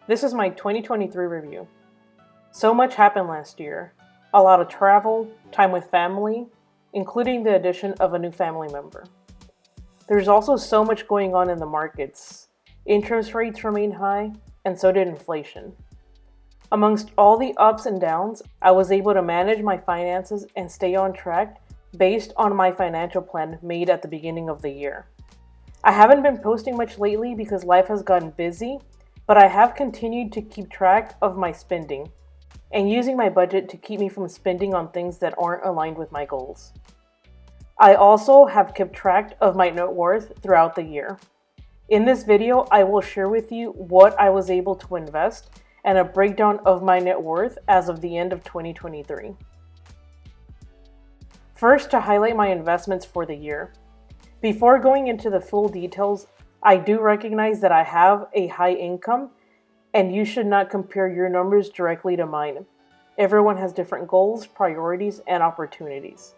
This is my 2023 review. So much happened last year. A lot of travel, time with family, including the addition of a new family member. There's also so much going on in the markets. Interest rates remain high, and so did inflation. Amongst all the ups and downs, I was able to manage my finances and stay on track based on my financial plan made at the beginning of the year. I haven't been posting much lately because life has gotten busy, but I have continued to keep track of my spending and using my budget to keep me from spending on things that aren't aligned with my goals. I also have kept track of my net worth throughout the year. In this video, I will share with you what I was able to invest and a breakdown of my net worth as of the end of 2023. First, to highlight my investments for the year. Before going into the full details, I do recognize that I have a high income and you should not compare your numbers directly to mine. Everyone has different goals, priorities, and opportunities.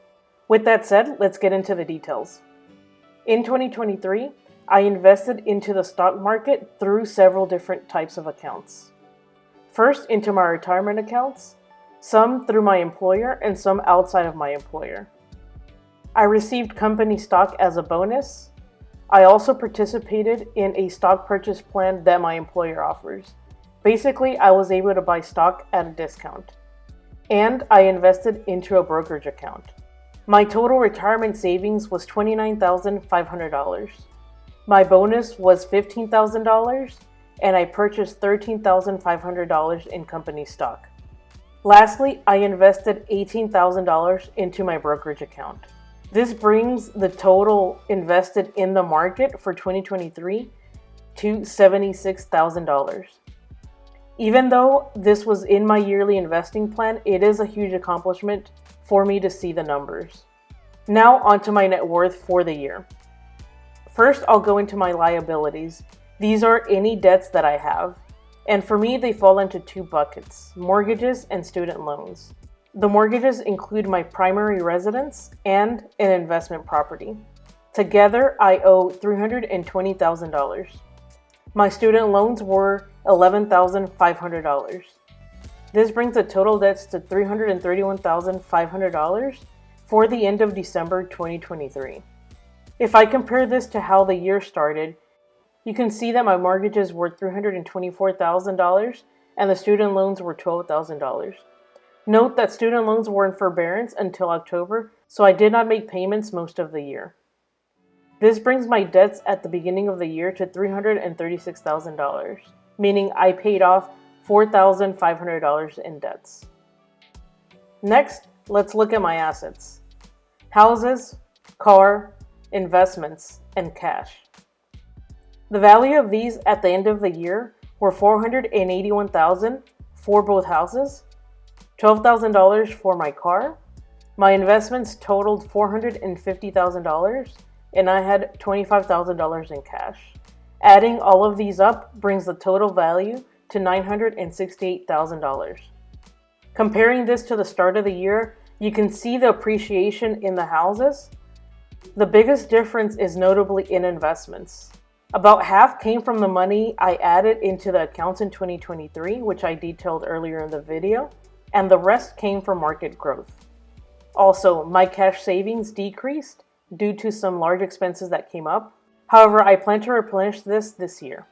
With that said, let's get into the details. In 2023, I invested into the stock market through several different types of accounts. First, into my retirement accounts, some through my employer and some outside of my employer. I received company stock as a bonus. I also participated in a stock purchase plan that my employer offers. Basically, I was able to buy stock at a discount. And I invested into a brokerage account. My total retirement savings was $29,500. My bonus was $15,000, and I purchased $13,500 in company stock. Lastly, I invested $18,000 into my brokerage account. This brings the total invested in the market for 2023 to $76,000. Even though this was in my yearly investing plan, it is a huge accomplishment for me to see the numbers. Now onto my net worth for the year. First, I'll go into my liabilities. These are any debts that I have. And for me, they fall into two buckets: mortgages and student loans. The mortgages include my primary residence and an investment property. Together, I owe $320,000. My student loans were $11,500. This brings the total debts to $331,500 for the end of December 2023. If I compare this to how the year started, you can see that my mortgages were $324,000 and the student loans were $12,000. Note that student loans were in forbearance until October, so I did not make payments most of the year. This brings my debts at the beginning of the year to $336,000, meaning I paid off $4,500 in debts. Next, let's look at my assets: houses, car, investments, and cash. The value of these at the end of the year were $481,000 for both houses, $12,000 for my car. My investments totaled $450,000, and I had $25,000 in cash. Adding all of these up brings the total value to $968,000. Comparing this to the start of the year, you can see the appreciation in the houses. The biggest difference is notably in investments. About half came from the money I added into the accounts in 2023, which I detailed earlier in the video, and the rest came from market growth. Also, my cash savings decreased due to some large expenses that came up. However, I plan to replenish this year.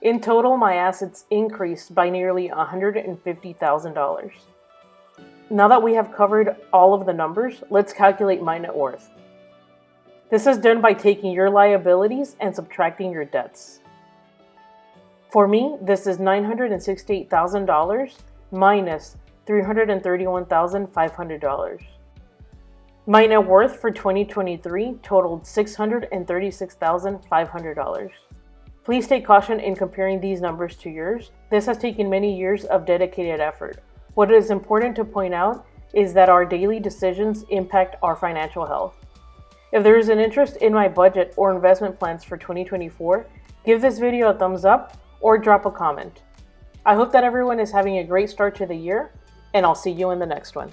In total, my assets increased by nearly $150,000. Now that we have covered all of the numbers, let's calculate my net worth. This is done by taking your liabilities and subtracting your debts. For me, this is $968,000 minus $331,500. My net worth for 2023 totaled $636,500. Please take caution in comparing these numbers to yours. This has taken many years of dedicated effort. What is important to point out is that our daily decisions impact our financial health. If there is an interest in my budget or investment plans for 2024, give this video a thumbs up or drop a comment. I hope that everyone is having a great start to the year, and I'll see you in the next one.